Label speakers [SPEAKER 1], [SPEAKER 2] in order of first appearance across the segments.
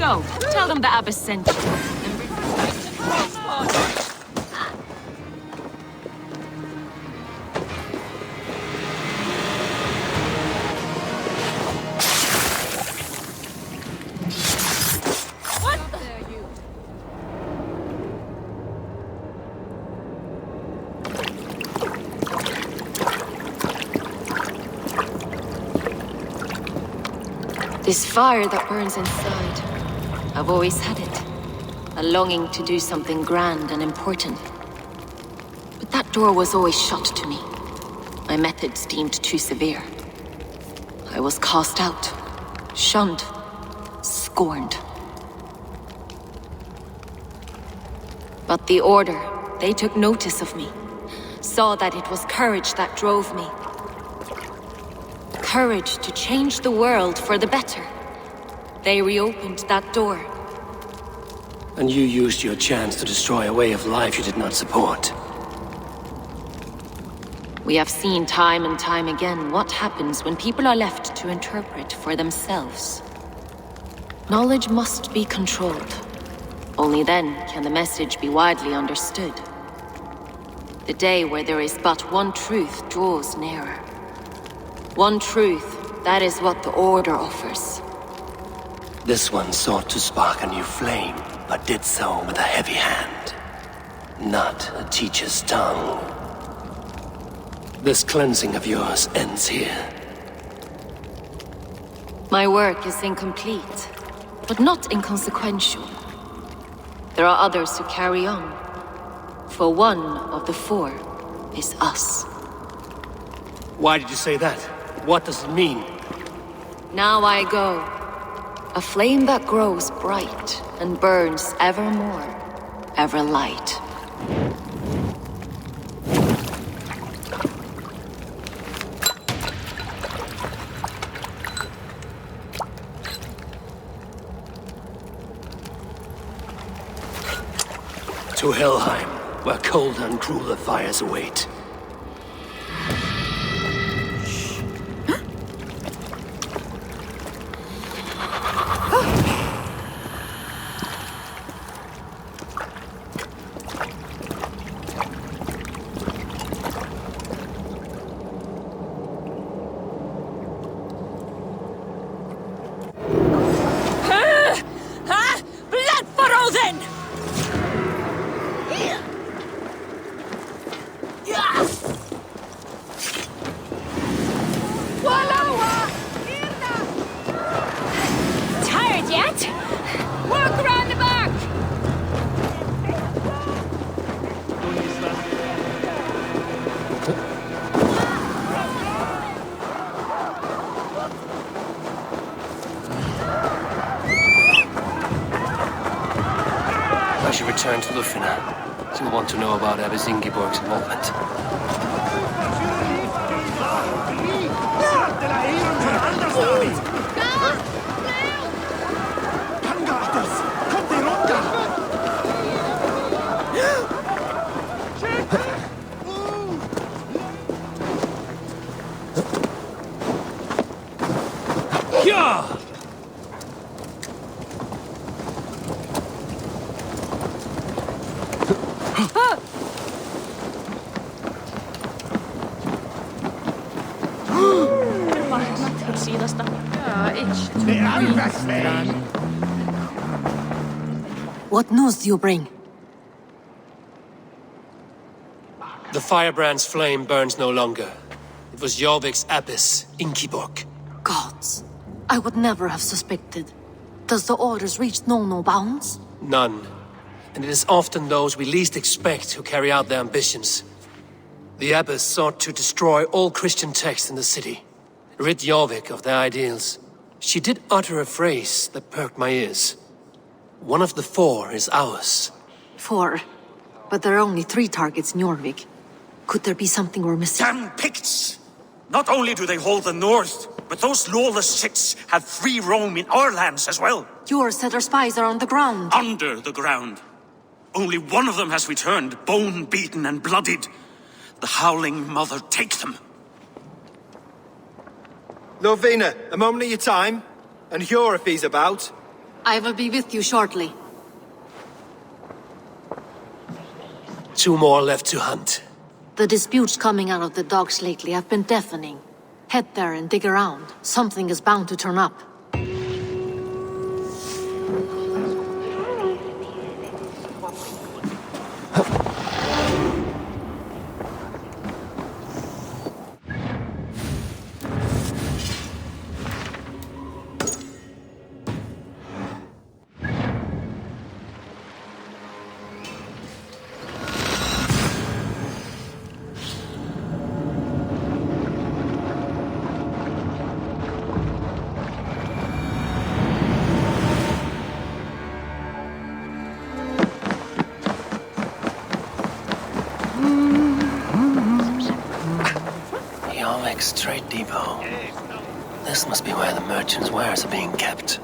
[SPEAKER 1] Go. Tell them the abbess sent you. This fire that burns inside, I've always had it. A longing to do something grand and important. But that door was always shut to me. My methods deemed too severe. I was cast out, shunned, scorned. But the Order, they took notice of me. Saw that it was courage that drove me. Courage to change the world for the better. They reopened that door.
[SPEAKER 2] And you used your chance to destroy a way of life you did not support.
[SPEAKER 1] We have seen time and time again what happens when people are left to interpret for themselves. Knowledge must be controlled. Only then can the message be widely understood. The day where there is but one truth draws nearer. One truth, that is what the Order offers.
[SPEAKER 2] This one sought to spark a new flame, but did so with a heavy hand. Not a teacher's tongue. This cleansing of yours ends here.
[SPEAKER 1] My work is incomplete, but not inconsequential. There are others who carry on. For one of the four is us.
[SPEAKER 2] Why did you say that? What does it mean?
[SPEAKER 1] Now I go. A flame that grows bright and burns ever more, ever light.
[SPEAKER 2] To Helheim, where cold and crueler fires await. I should return to Lufina. She'll want to know about Abbess Ingeborg's involvement.
[SPEAKER 1] What news do you bring?
[SPEAKER 2] The firebrand's flame burns no longer. It was Jorvik's abbess, Ingeborg.
[SPEAKER 1] Gods, I would never have suspected. Does the Order's reach know no bounds?
[SPEAKER 2] None. And it is often those we least expect who carry out their ambitions. The abbess sought to destroy all Christian texts in the city, rid Jorvik of their ideals. She did utter a phrase that perked my ears. One of the four is ours.
[SPEAKER 1] 4. But there are only 3 targets in Jorvik. Could there be something we're missing?
[SPEAKER 3] Damn Picts! Not only do they hold the north, but those lawless shits have free roam in our lands as well.
[SPEAKER 1] Yours said our spies are on the ground.
[SPEAKER 3] Under the ground. Only one of them has returned, bone-beaten and bloodied. The Howling Mother take them.
[SPEAKER 4] Lovina, a moment of your time. And Hjor if he's about. I will be with you shortly.
[SPEAKER 2] 2 more left to hunt.
[SPEAKER 4] The disputes coming out of the docks lately have been deafening. Head there and dig around. Something is bound to turn up.
[SPEAKER 2] Trade depot. This must be where the merchants' wares are being kept.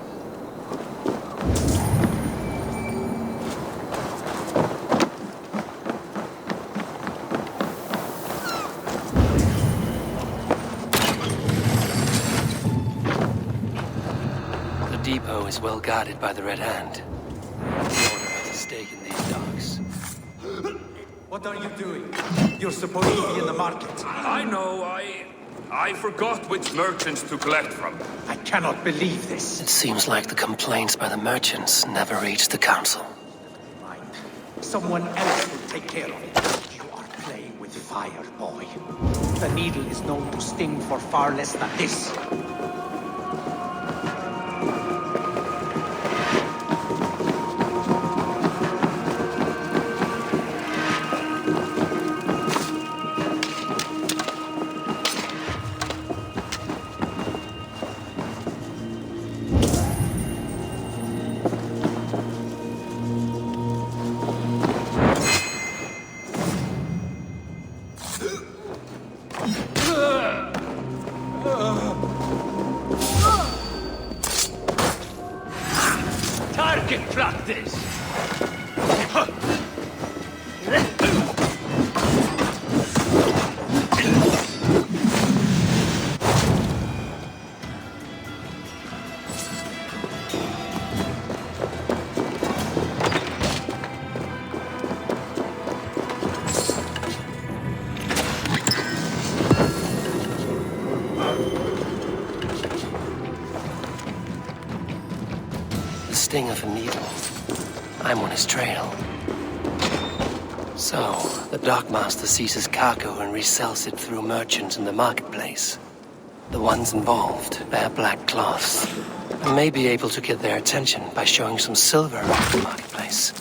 [SPEAKER 2] The depot is well guarded by the Red Hand. The Order has a stake in these docks.
[SPEAKER 5] What are you doing? You're supposed to be in the market.
[SPEAKER 6] I know, I forgot which merchants to collect from.
[SPEAKER 5] I cannot believe this.
[SPEAKER 2] It seems like the complaints by the merchants never reached the council.
[SPEAKER 5] Fine. Someone else will take care of it. You are playing with fire, boy. The needle is known to sting for far less than this.
[SPEAKER 6] Target practice!
[SPEAKER 2] Sting of a needle. I'm on his trail. So, the dockmaster seizes cargo and resells it through merchants in the marketplace. The ones involved wear black cloths and may be able to get their attention by showing some silver around the marketplace.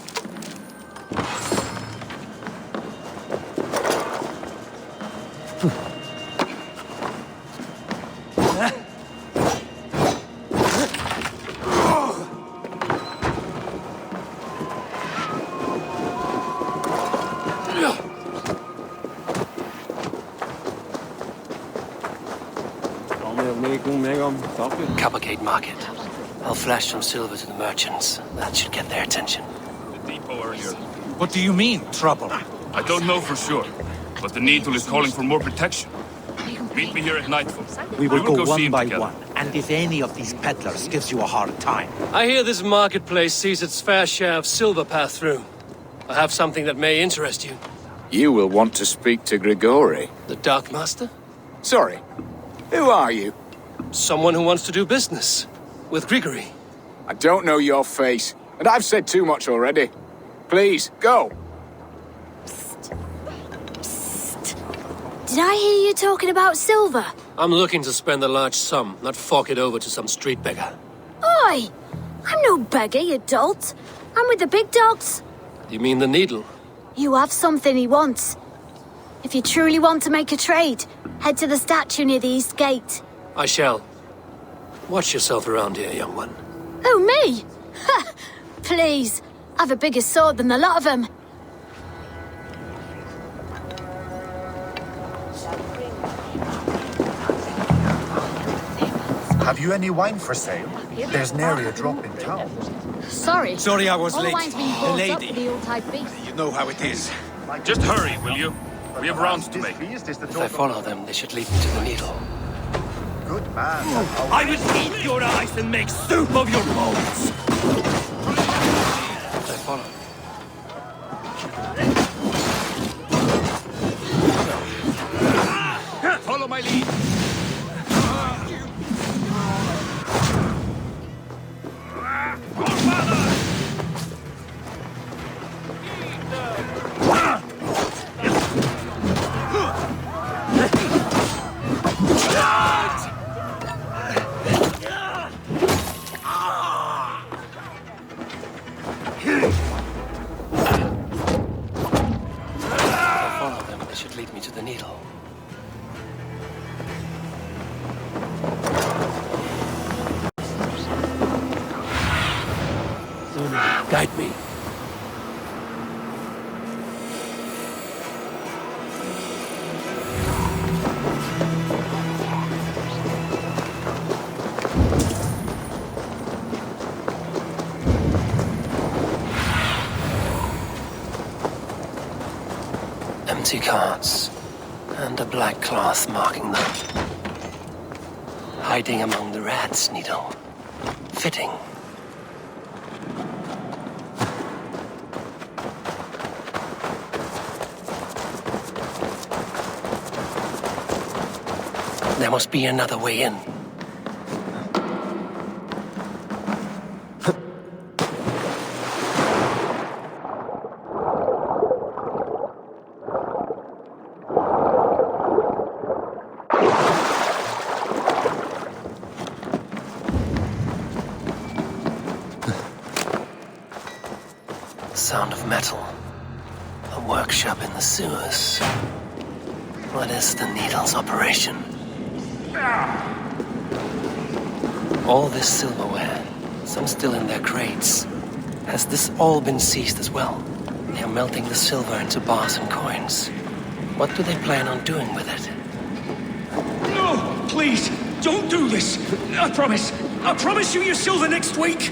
[SPEAKER 2] Coppergate Market. I'll flash some silver to the merchants. That should get their attention.
[SPEAKER 6] The depot earlier.
[SPEAKER 5] What do you mean, trouble?
[SPEAKER 6] I don't know for sure, but the Needle is calling for more protection. Meet me here at nightfall.
[SPEAKER 5] We will go
[SPEAKER 6] see
[SPEAKER 5] one
[SPEAKER 6] him
[SPEAKER 5] by
[SPEAKER 6] together.
[SPEAKER 5] one. And if any of these peddlers gives you a hard time,
[SPEAKER 2] I hear this marketplace sees its fair share of silver pass through. I have something that may interest you.
[SPEAKER 7] You will want to speak to Grigori.
[SPEAKER 2] The Darkmaster?
[SPEAKER 7] Sorry, who are you?
[SPEAKER 2] Someone who wants to do business. With Grigory.
[SPEAKER 7] I don't know your face, and I've said too much already. Please, go.
[SPEAKER 8] Did I hear you talking about silver?
[SPEAKER 2] I'm looking to spend a large sum, not fork it over to some street beggar.
[SPEAKER 8] Oi! I'm no beggar, you dolt. I'm with the big dogs.
[SPEAKER 2] You mean the Needle?
[SPEAKER 8] You have something he wants. If you truly want to make a trade, head to the statue near the East Gate.
[SPEAKER 2] I shall. Watch yourself around here, young one.
[SPEAKER 8] Oh, me? Ha! Please, I've a bigger sword than the lot of them.
[SPEAKER 9] Have you any wine for sale? There's nary a drop in town.
[SPEAKER 8] Sorry.
[SPEAKER 5] Sorry I was
[SPEAKER 8] All the
[SPEAKER 5] late.
[SPEAKER 8] wine's being
[SPEAKER 5] The
[SPEAKER 8] bought up
[SPEAKER 5] lady.
[SPEAKER 8] for the old-type beast.
[SPEAKER 5] You know how it is.
[SPEAKER 6] Just hurry, will you? We have rounds to make.
[SPEAKER 2] If I follow them, they should lead me to the Needle.
[SPEAKER 9] Good man.
[SPEAKER 6] I will eat your eyes and make soup of your bones!
[SPEAKER 2] I follow.
[SPEAKER 6] Follow my lead.
[SPEAKER 2] Follow them. They should lead me to the needle. Guide me. Empty carts, and a black cloth marking them. Hiding among the rat's needle. Fitting. There must be another way in. Sound of metal. A workshop in the sewers. What is the needle's operation? All this silverware, some still in their crates. Has this all been seized as well? They are melting the silver into bars and coins. What do they plan on doing with it?
[SPEAKER 3] No! Please! Don't do this! I promise! I promise you your silver next week!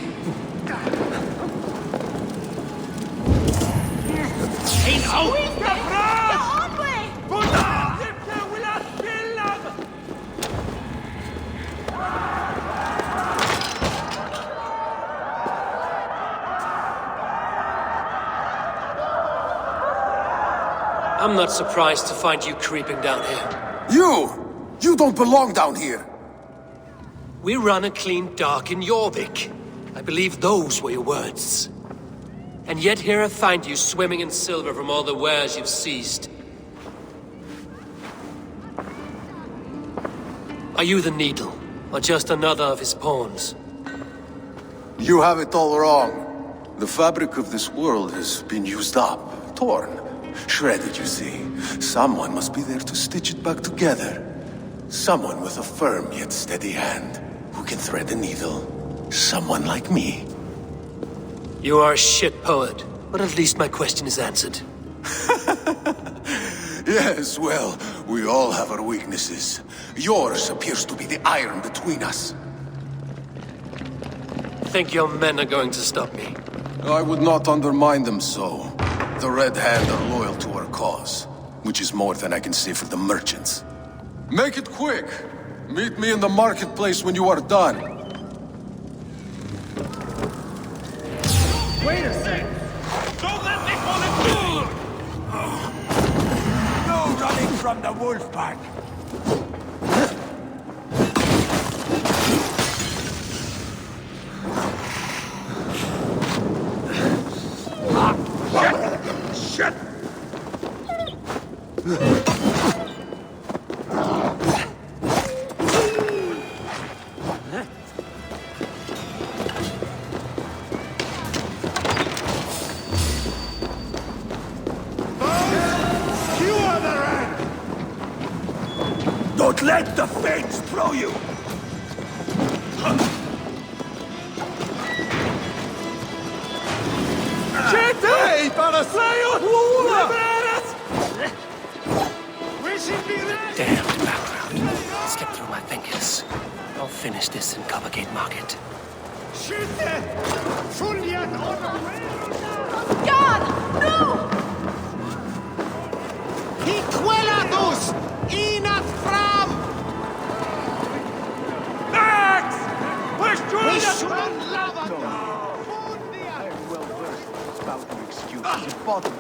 [SPEAKER 3] Hey, now!
[SPEAKER 2] I'm not surprised to find you creeping down here.
[SPEAKER 7] You don't belong down here!
[SPEAKER 2] We run a clean dock in Jorvik. I believe those were your words. And yet here I find you swimming in silver from all the wares you've seized. Are you the Needle, or just another of his pawns?
[SPEAKER 10] You have it all wrong. The fabric of this world has been used up, torn, shredded, you see. Someone must be there to stitch it back together. Someone with a firm yet steady hand, who can thread the needle. Someone like me.
[SPEAKER 2] You are a shit poet, but at least my question is answered.
[SPEAKER 10] Yes, well, we all have our weaknesses. Yours appears to be the iron between us.
[SPEAKER 2] Think your men are going to stop me?
[SPEAKER 10] I would not undermine them so. The Red Hand are loyal to our cause, which is more than I can say for the merchants. Make it quick! Meet me in the marketplace when you are done.
[SPEAKER 5] Wait a sec!
[SPEAKER 3] Don't let me fall into!
[SPEAKER 5] No running from the wolf pack!
[SPEAKER 3] Shit!
[SPEAKER 5] Don't let the fates throw you! Hey, Parasayo!
[SPEAKER 2] Damned background. Slipped through my fingers. I'll finish this in Coppergate Market.
[SPEAKER 11] God! No! Hiquelatus! Inat fram!
[SPEAKER 5] Max! Push Julius!
[SPEAKER 10] bottom.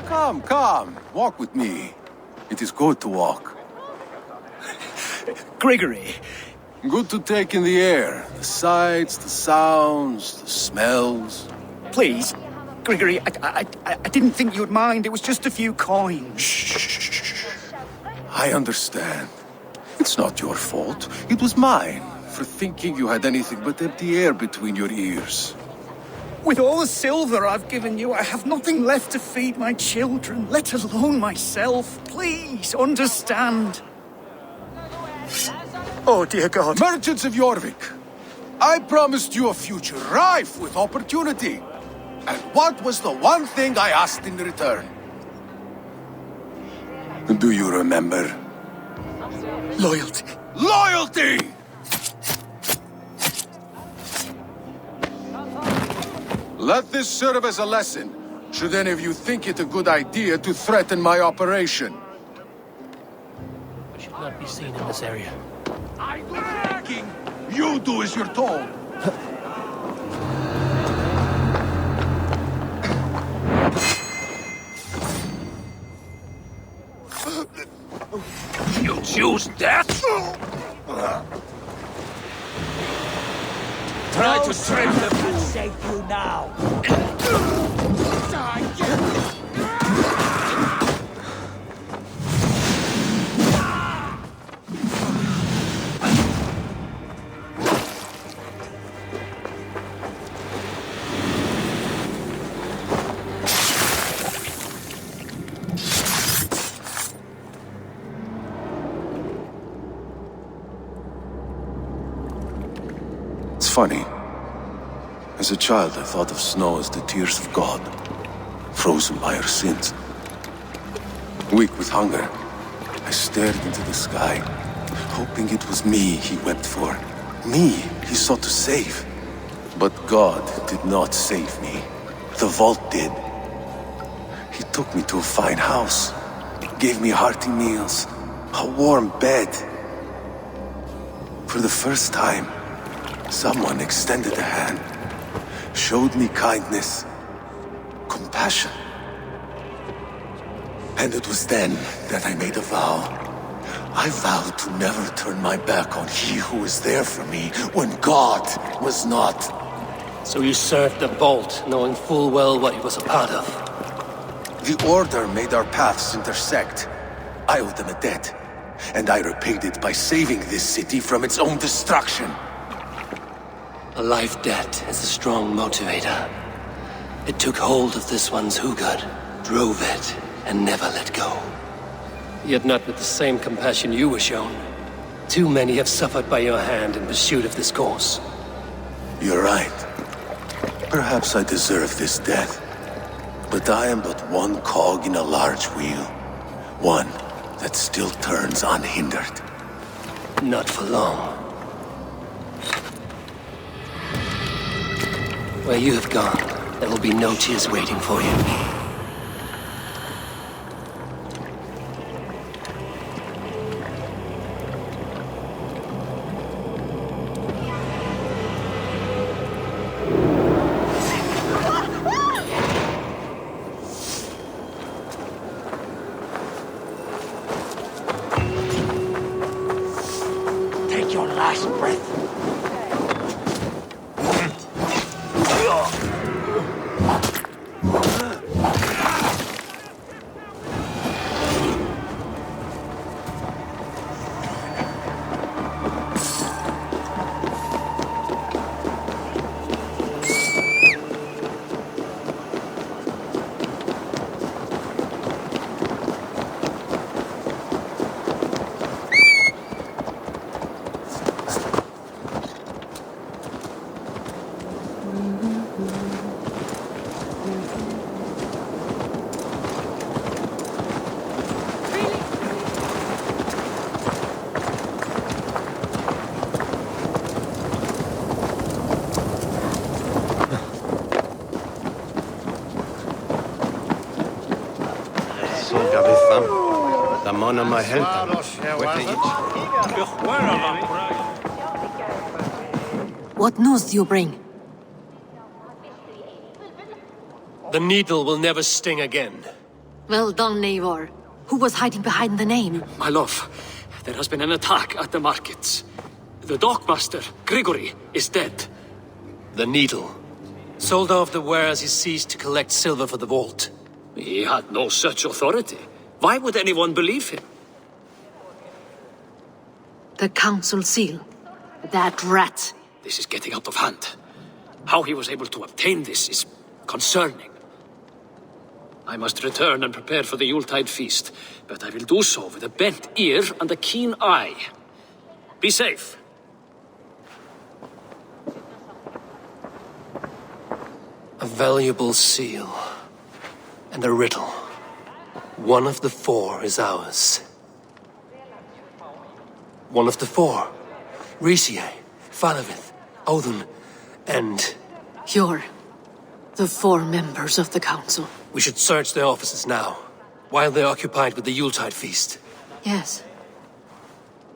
[SPEAKER 10] Come, come. Walk with me. It is good to walk.
[SPEAKER 3] Gregory.
[SPEAKER 10] Good to take in the air. The sights, the sounds, the smells.
[SPEAKER 3] Please. Gregory, I didn't think you'd mind. It was just a few coins.
[SPEAKER 10] Shh. I understand. It's not your fault. It was mine, for thinking you had anything but empty air between your ears.
[SPEAKER 3] With all the silver I've given you, I have nothing left to feed my children, let alone myself. Please, understand. Oh, dear God.
[SPEAKER 10] Merchants of Jorvik, I promised you a future rife with opportunity. And what was the one thing I asked in return? Do you remember?
[SPEAKER 3] Loyalty.
[SPEAKER 10] Loyalty! Let this serve as a lesson, should any of you think it a good idea to threaten my operation.
[SPEAKER 2] We should not be seen in this area.
[SPEAKER 10] I'm begging! You do as you're told.
[SPEAKER 6] You choose death? Try to trim the fool.
[SPEAKER 11] Save you now.
[SPEAKER 10] It's funny. As a child, I thought of snow as the tears of God, frozen by our sins. Weak with hunger, I stared into the sky, hoping it was me he wept for. Me he sought to save. But God did not save me. The vault did. He took me to a fine house, gave me hearty meals, a warm bed. For the first time, someone extended a hand, showed me kindness, compassion. And it was then that I made a vow. I vowed to never turn my back on he who was there for me when God was not.
[SPEAKER 2] So you served the Vault, knowing full well what it was a part of.
[SPEAKER 10] The Order made our paths intersect. I owed them a debt, and I repaid it by saving this city from its own destruction.
[SPEAKER 2] A life debt is a strong motivator. It took hold of this one's Hugad, drove it, and never let go. Yet not with the same compassion you were shown. Too many have suffered by your hand in pursuit of this cause.
[SPEAKER 10] You're right. Perhaps I deserve this death. But I am but one cog in a large wheel. One that still turns unhindered.
[SPEAKER 2] Not for long. Where you have gone, there will be no tears waiting for you.
[SPEAKER 11] Take your last breath.
[SPEAKER 12] The man of my health.
[SPEAKER 6] Where
[SPEAKER 4] What news do you bring?
[SPEAKER 2] The needle will never sting again.
[SPEAKER 4] Well done, Eivor. Who was hiding behind the name?
[SPEAKER 12] My love, there has been an attack at the markets. The dockmaster, Grigory, is dead.
[SPEAKER 2] The needle. Sold off the wares he ceased to collect silver for the vault.
[SPEAKER 12] He had no such authority. Why would anyone believe him?
[SPEAKER 4] The council seal. That rat.
[SPEAKER 12] This is getting out of hand. How he was able to obtain this is concerning. I must return and prepare for the Yuletide feast, but I will do so with a bent ear and a keen eye. Be safe.
[SPEAKER 2] A valuable seal. And a riddle. One of the four is ours. One of the four. Riesier, Falavith, Audun, and...
[SPEAKER 4] You're the four members of the council.
[SPEAKER 2] We should search their offices now, while they're occupied with the Yuletide feast.
[SPEAKER 4] Yes.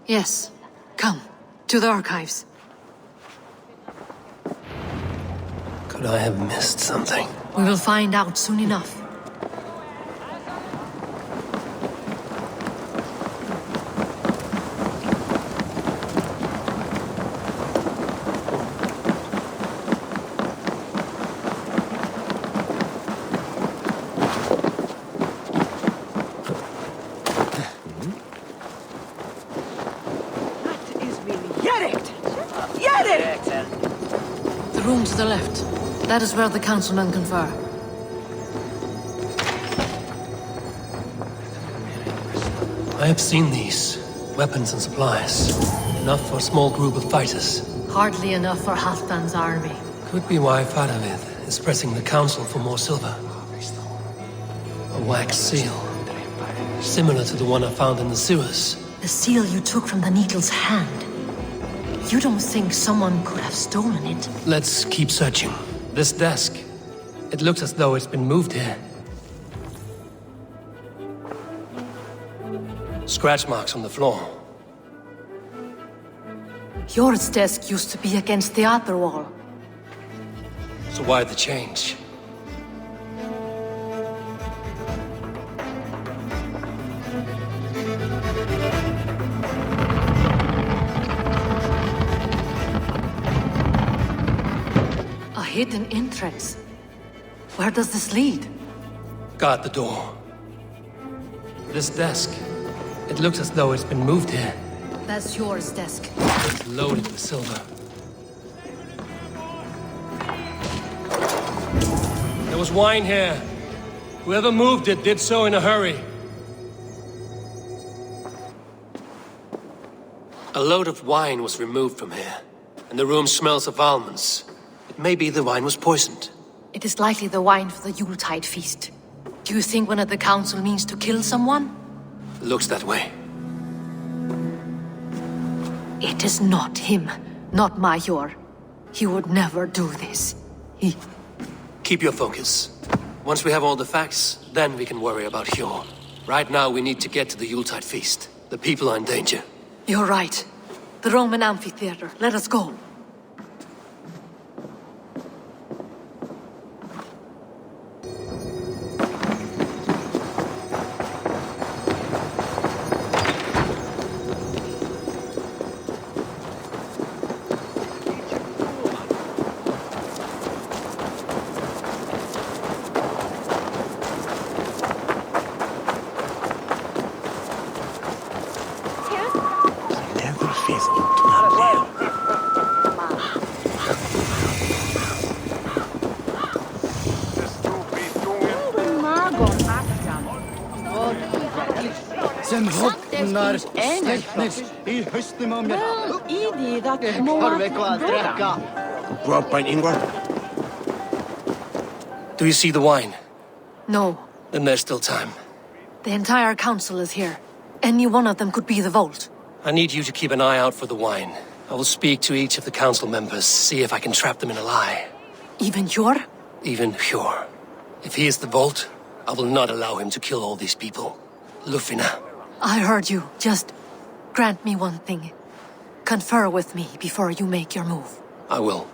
[SPEAKER 4] Yes. Come, to the archives.
[SPEAKER 2] Could I have missed something?
[SPEAKER 4] We will find out soon enough. The room to the left. That is where the councilmen confer.
[SPEAKER 2] I have seen these. Weapons and supplies. Enough for a small group of fighters.
[SPEAKER 4] Hardly enough for Halfdan's army.
[SPEAKER 2] Could be why Faravith is pressing the council for more silver. A wax seal. Similar to the one I found in the sewers.
[SPEAKER 4] The seal you took from the needle's hand. You don't think someone could have stolen it?
[SPEAKER 2] Let's keep searching. This desk. It looks as though it's been moved here. Scratch marks on the floor.
[SPEAKER 4] Yours desk used to be against the other wall.
[SPEAKER 2] So why the change?
[SPEAKER 4] A hidden entrance. Where does this lead?
[SPEAKER 2] Guard the door. This desk. It looks as though it's been moved here.
[SPEAKER 4] That's yours desk.
[SPEAKER 2] It's loaded with silver. There was wine here. Whoever moved it did so in a hurry. A load of wine was removed from here, and the room smells of almonds. It may be the wine was poisoned.
[SPEAKER 4] It is likely the wine for the Yuletide feast. Do you think one of the council means to kill someone?
[SPEAKER 2] Looks that way.
[SPEAKER 4] It is not him, not Major. He would never do this. He...
[SPEAKER 2] Keep your focus. Once we have all the facts, then we can worry about Hjor. Right now, we need to get to the Yuletide feast. The people are in danger.
[SPEAKER 4] You're right. The Roman amphitheater. Let us go.
[SPEAKER 2] Do you see the wine?
[SPEAKER 4] No.
[SPEAKER 2] Then there's still time.
[SPEAKER 4] The entire council is here. Any one of them could be the vault.
[SPEAKER 2] I need you to keep an eye out for the wine. I will speak to each of the council members, see if I can trap them in a lie.
[SPEAKER 4] Even Hjor?
[SPEAKER 2] Even Hjor. If he is the vault, I will not allow him to kill all these people. Lufina.
[SPEAKER 4] I heard you. Just grant me one thing. Confer with me before you make your move.
[SPEAKER 2] I will.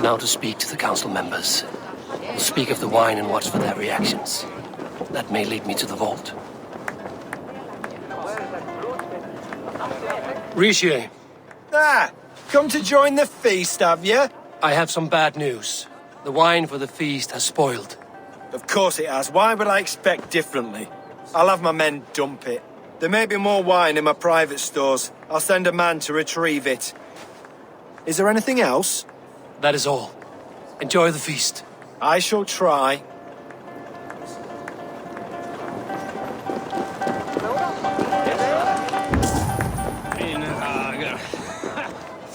[SPEAKER 2] Now to speak to the council members. We'll speak of the wine and watch for their reactions. That may lead me to the vault. Riche,
[SPEAKER 13] Ah, come to join the feast, have you?
[SPEAKER 2] I have some bad news. The wine for the feast has spoiled.
[SPEAKER 13] Of course it has. Why would I expect differently? I'll have my men dump it. There may be more wine in my private stores. I'll send a man to retrieve it. Is there anything else?
[SPEAKER 2] That is all. Enjoy the feast.
[SPEAKER 13] I shall try.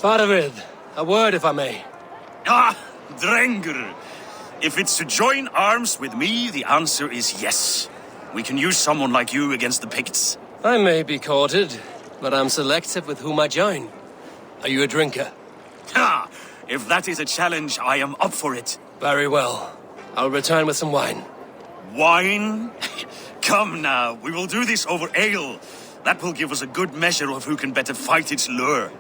[SPEAKER 2] Faravid, a word if I may.
[SPEAKER 14] Ah, Drenger. If it's to join arms with me, the answer is yes. We can use someone like you against the Picts.
[SPEAKER 2] I may be courted, but I'm selective with whom I join. Are you a drinker?
[SPEAKER 14] Ha! If that is a challenge, I am up for it.
[SPEAKER 2] Very well. I'll return with some wine.
[SPEAKER 14] Wine? Come now, we will do this over ale. That will give us a good measure of who can better fight its lure.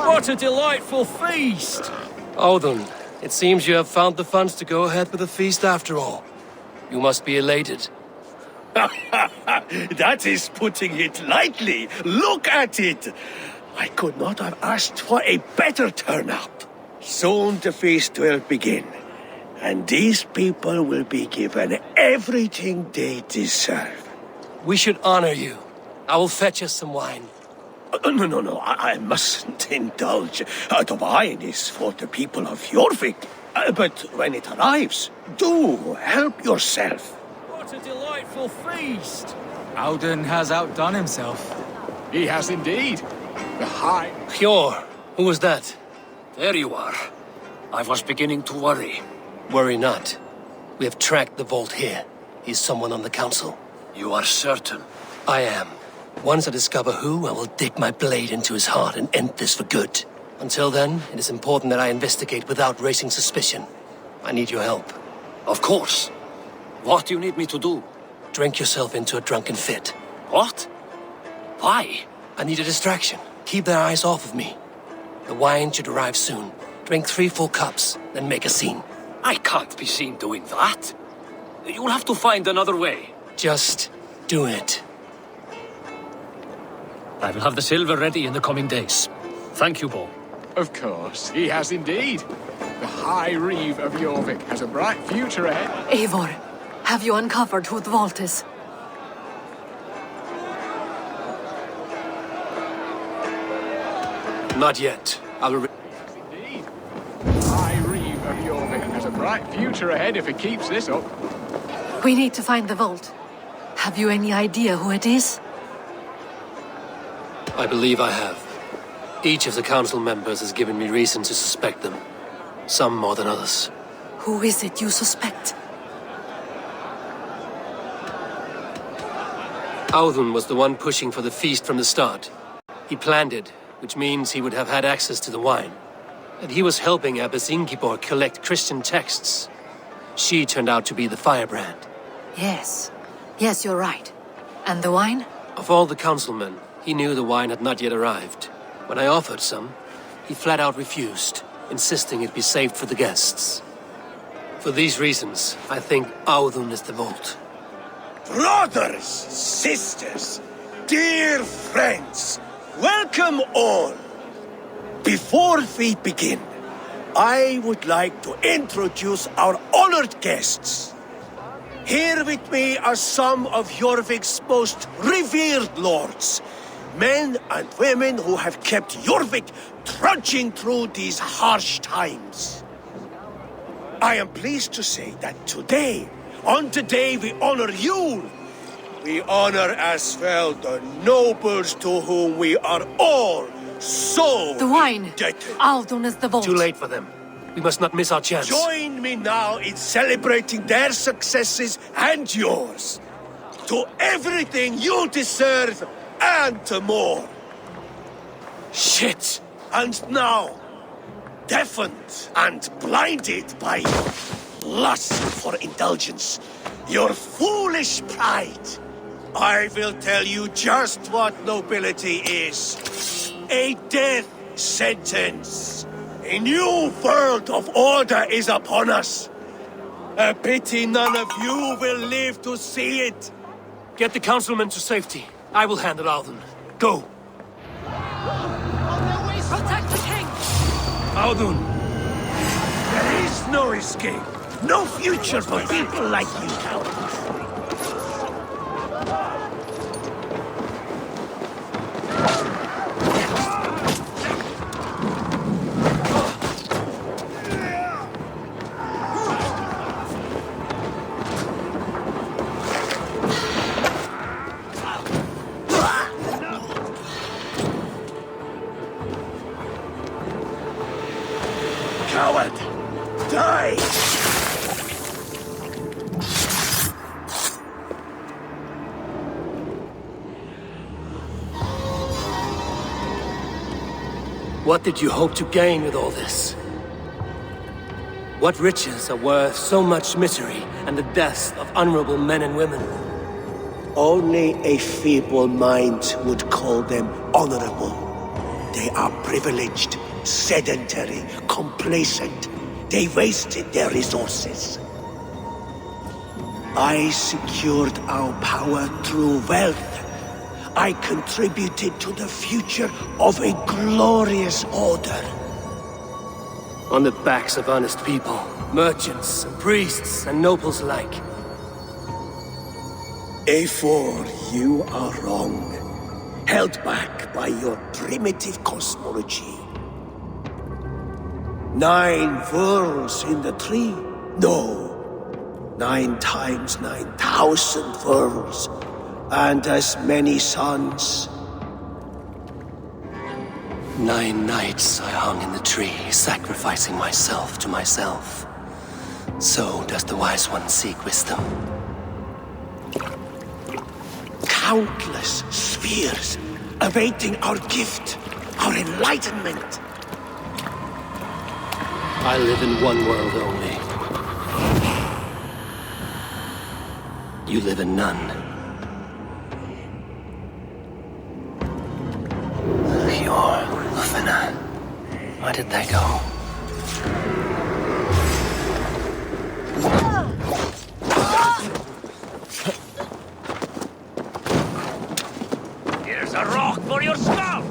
[SPEAKER 3] What a delightful feast!
[SPEAKER 2] Audun, it seems you have found the funds to go ahead with the feast after all. You must be elated.
[SPEAKER 11] That is putting it lightly. Look at it. I could not have asked for a better turnout. Soon the feast will begin, and these people will be given everything they deserve.
[SPEAKER 2] We should honor you. I will fetch us some wine.
[SPEAKER 11] No, I mustn't indulge. The wine is for the people of Jorvik. But when it arrives, do help yourself.
[SPEAKER 3] What a delightful feast!
[SPEAKER 15] Audun has outdone himself.
[SPEAKER 7] He has indeed. The high...
[SPEAKER 2] Hjor, who was that?
[SPEAKER 12] There you are. I was beginning to worry.
[SPEAKER 2] Worry not. We have tracked the vault here. He's someone on the council.
[SPEAKER 12] You are certain?
[SPEAKER 2] I am. Once I discover who, I will dig my blade into his heart and end this for good. Until then, it is important that I investigate without raising suspicion. I need your help.
[SPEAKER 12] Of course. What do you need me to do?
[SPEAKER 2] Drink yourself into a drunken fit.
[SPEAKER 12] What? Why?
[SPEAKER 2] I need a distraction. Keep their eyes off of me. The wine should arrive soon. Drink 3 full cups, then make a scene.
[SPEAKER 12] I can't be seen doing that. You'll have to find another way.
[SPEAKER 2] Just do it.
[SPEAKER 12] I will have the silver ready in the coming days. Thank you, Bo.
[SPEAKER 7] Of course, he has indeed. The High Reeve of Jorvik has a bright future ahead.
[SPEAKER 4] Eivor, have you uncovered who the vault is?
[SPEAKER 2] Not yet. I will...
[SPEAKER 7] Indeed. The High Reeve of Jorvik has a bright future ahead if it keeps this up.
[SPEAKER 4] We need to find the vault. Have you any idea who it is?
[SPEAKER 2] I believe I have. Each of the council members has given me reason to suspect them. Some more than others.
[SPEAKER 4] Who is it you suspect?
[SPEAKER 2] Audun was the one pushing for the feast from the start. He planned it, which means he would have had access to the wine. And he was helping Abbess Ingibor collect Christian texts. She turned out to be the firebrand.
[SPEAKER 4] Yes. Yes, you're right. And the wine?
[SPEAKER 2] Of all the councilmen, he knew the wine had not yet arrived. When I offered some, he flat out refused, insisting it be saved for the guests. For these reasons, I think Audun is the vault.
[SPEAKER 11] Brothers, sisters, dear friends, welcome all. Before we begin, I would like to introduce our honored guests. Here with me are some of Jorvik's most revered lords, men and women who have kept Jorvik trudging through these harsh times. I am pleased to say that today, on the day we honor you, we honor as well the nobles to whom we are all so
[SPEAKER 4] The wine!
[SPEAKER 11] indebted.
[SPEAKER 4] Audun is the vault.
[SPEAKER 2] Too late for them. We must not miss our chance.
[SPEAKER 11] Join me now in celebrating their successes and yours. To everything you deserve and more.
[SPEAKER 2] Shit!
[SPEAKER 11] And now, deafened and blinded by lust for indulgence, Your foolish pride. I will tell you just what nobility is. A death sentence. A new world of order is upon us. A pity none of you will live to see it.
[SPEAKER 2] Get the councilmen to safety. I will handle Audun. Go.
[SPEAKER 1] Protect the king!
[SPEAKER 2] Audun!
[SPEAKER 11] There is no escape. No future for people like you, cowards. Coward! Die!
[SPEAKER 2] What did you hope to gain with all this? What riches are worth so much misery and the deaths of honorable men and women?
[SPEAKER 11] Only a feeble mind would call them honorable. They are privileged, sedentary, complacent. They wasted their resources. I secured our power through wealth. I contributed to the future of a glorious order.
[SPEAKER 2] On the backs of honest people, merchants and priests and nobles alike.
[SPEAKER 11] A4, you are wrong. Held back by your primitive cosmology. 9 worlds in the tree? No. 9 times 9,000 worlds. And as many suns.
[SPEAKER 2] 9 nights I hung in the tree, sacrificing myself to myself. So does the wise one seek wisdom.
[SPEAKER 11] Countless spheres awaiting our gift, our enlightenment.
[SPEAKER 2] I live in one world only. You live in none. Your Lufina. Where did they go?
[SPEAKER 14] Here's a rock for your skull!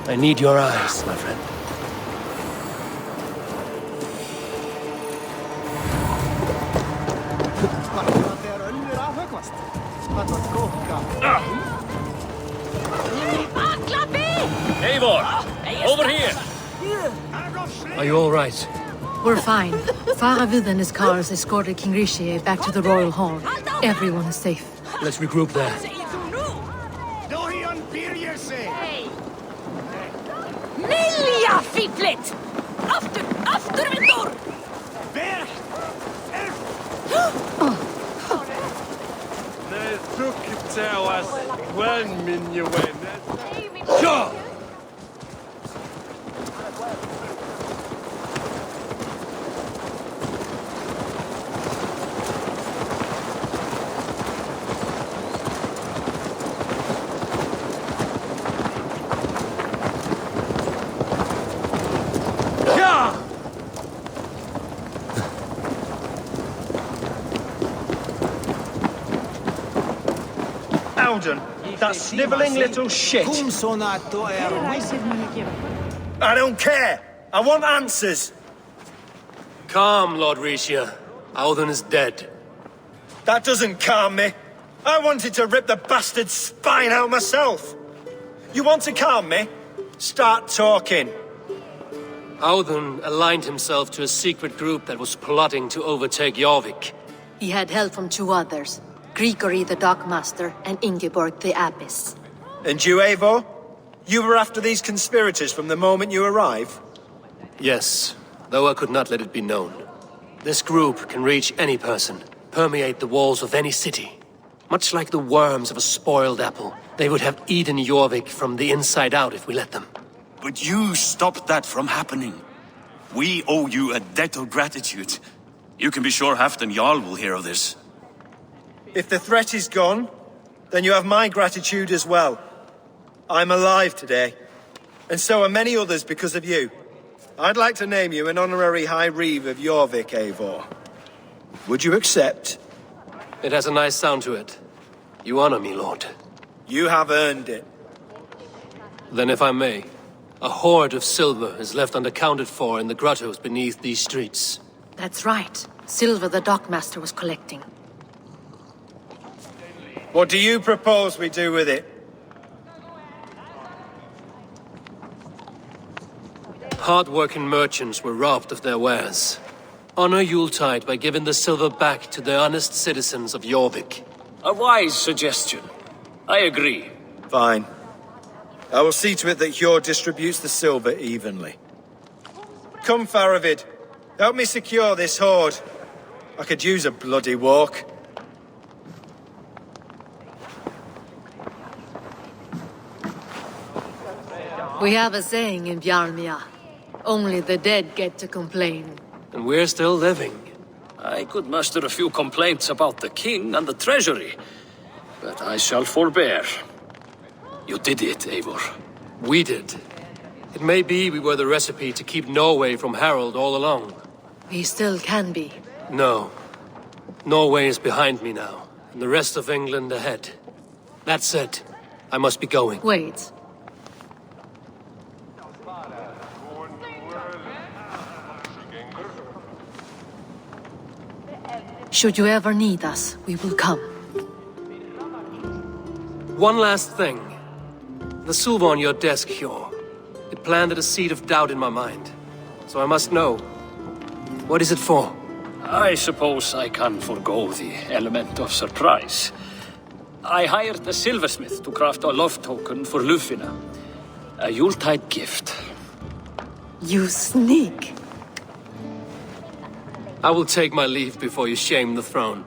[SPEAKER 2] I need your eyes, my friend.
[SPEAKER 12] Eivor! Over here!
[SPEAKER 2] Are you all right?
[SPEAKER 4] We're fine. Faravid and his cars escorted King Rishi back to the royal hall. Everyone is safe.
[SPEAKER 2] Let's regroup there.
[SPEAKER 1] Milja fiplet! After med dörr!
[SPEAKER 13] Nej, truck tell us when min you win.
[SPEAKER 2] Sure!
[SPEAKER 13] Audun, that snivelling little shit. I don't care. I want answers.
[SPEAKER 2] Calm, Lord Rishia. Audun is dead.
[SPEAKER 13] That doesn't calm me. I wanted to rip the bastard's spine out myself. You want to calm me? Start talking.
[SPEAKER 2] Audun aligned himself to a secret group that was plotting to overtake Jorvik.
[SPEAKER 4] He had help from 2 others. Grigori the Dockmaster and Ingeborg the Abbess.
[SPEAKER 13] And you, Eivor? You were after these conspirators from the moment you arrived?
[SPEAKER 2] Yes, though I could not let it be known. This group can reach any person, permeate the walls of any city. Much like the worms of a spoiled apple, they would have eaten Jorvik from the inside out if we let them.
[SPEAKER 14] But you stopped that from happening. We owe you a debt of gratitude. You can be sure Halfdan Jarl will hear of this.
[SPEAKER 13] If the threat is gone, then you have my gratitude as well. I'm alive today, and so are many others because of you. I'd like to name you an honorary High Reeve of Jorvik, Eivor. Would you accept?
[SPEAKER 2] It has a nice sound to it. You honor me, Lord.
[SPEAKER 13] You have earned it.
[SPEAKER 2] Then if I may, a hoard of silver is left unaccounted for in the grottos beneath these streets.
[SPEAKER 4] That's right. Silver the dockmaster was collecting.
[SPEAKER 13] What do you propose we do with it?
[SPEAKER 2] Hard-working merchants were robbed of their wares. Honor Yuletide by giving the silver back to the honest citizens of Jorvik.
[SPEAKER 12] A wise suggestion. I agree.
[SPEAKER 13] Fine. I will see to it that Hjord distributes the silver evenly. Come, Faravid. Help me secure this hoard. I could use a bloody walk.
[SPEAKER 4] We have a saying in Bjarmia. Only the dead get to complain.
[SPEAKER 2] And we're still living.
[SPEAKER 12] I could muster a few complaints about the king and the treasury, but I shall forbear. You did it, Eivor.
[SPEAKER 2] We did. It may be we were the recipe to keep Norway from Harald all along.
[SPEAKER 4] We still can be.
[SPEAKER 2] No. Norway is behind me now, and the rest of England ahead. That said, I must be going.
[SPEAKER 4] Wait. Should you ever need us, we will come.
[SPEAKER 2] One last thing. The silver on your desk, Hjord. It planted a seed of doubt in my mind. So I must know. What is it for?
[SPEAKER 12] I suppose I can forego the element of surprise. I hired a silversmith to craft a love token for Lufina. A Yuletide gift.
[SPEAKER 4] You sneak.
[SPEAKER 2] I will take my leave before you shame the throne.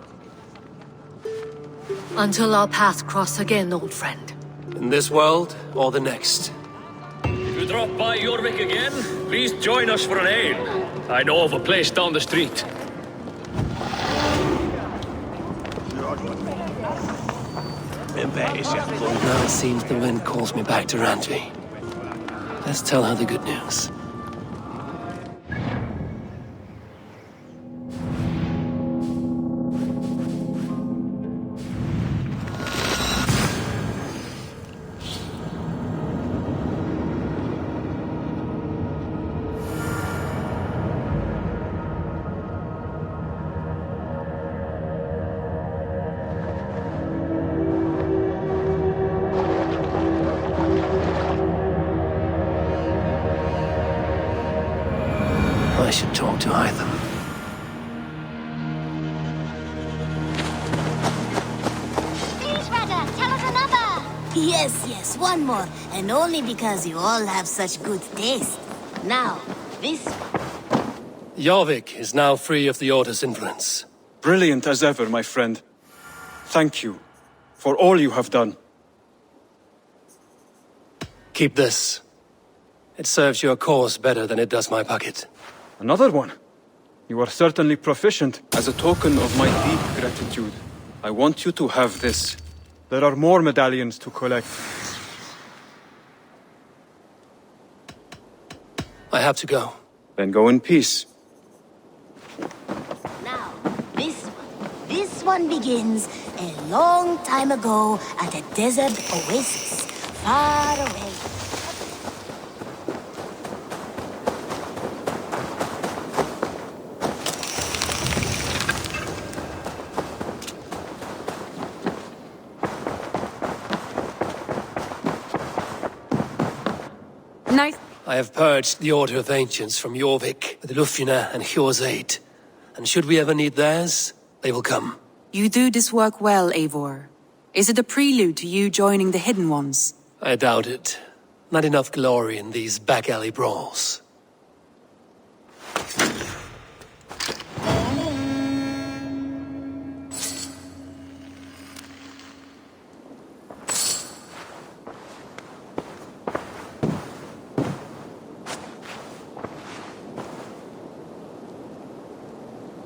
[SPEAKER 4] Until our paths cross again, old friend.
[SPEAKER 2] In this world, or the next.
[SPEAKER 12] If you drop by Jorvik again, please join us for an ale. I know of a place down the street.
[SPEAKER 2] Now it seems the wind calls me back to Randvi. Let's tell her the good news. I should talk to either.
[SPEAKER 8] Please, Rada, tell us another! Yes, one more. And only because you all have such good taste. Now, this
[SPEAKER 2] Jorvik is now free of the Order's influence.
[SPEAKER 16] Brilliant as ever, my friend. Thank you for all you have done.
[SPEAKER 2] Keep this. It serves your cause better than it does my pocket.
[SPEAKER 16] Another one? You are certainly proficient. As a token of my deep gratitude, I want you to have this. There are more medallions to collect.
[SPEAKER 2] I have to go.
[SPEAKER 16] Then go in peace.
[SPEAKER 8] Now, this one begins a long time ago at a desert oasis, far away.
[SPEAKER 4] Nice.
[SPEAKER 2] I have purged the Order of Ancients from Jorvik with Lufina and Hjord's aid. And should we ever need theirs, they will come.
[SPEAKER 17] You do this work well, Eivor. Is it a prelude to you joining the Hidden Ones?
[SPEAKER 2] I doubt it. Not enough glory in these back-alley brawls.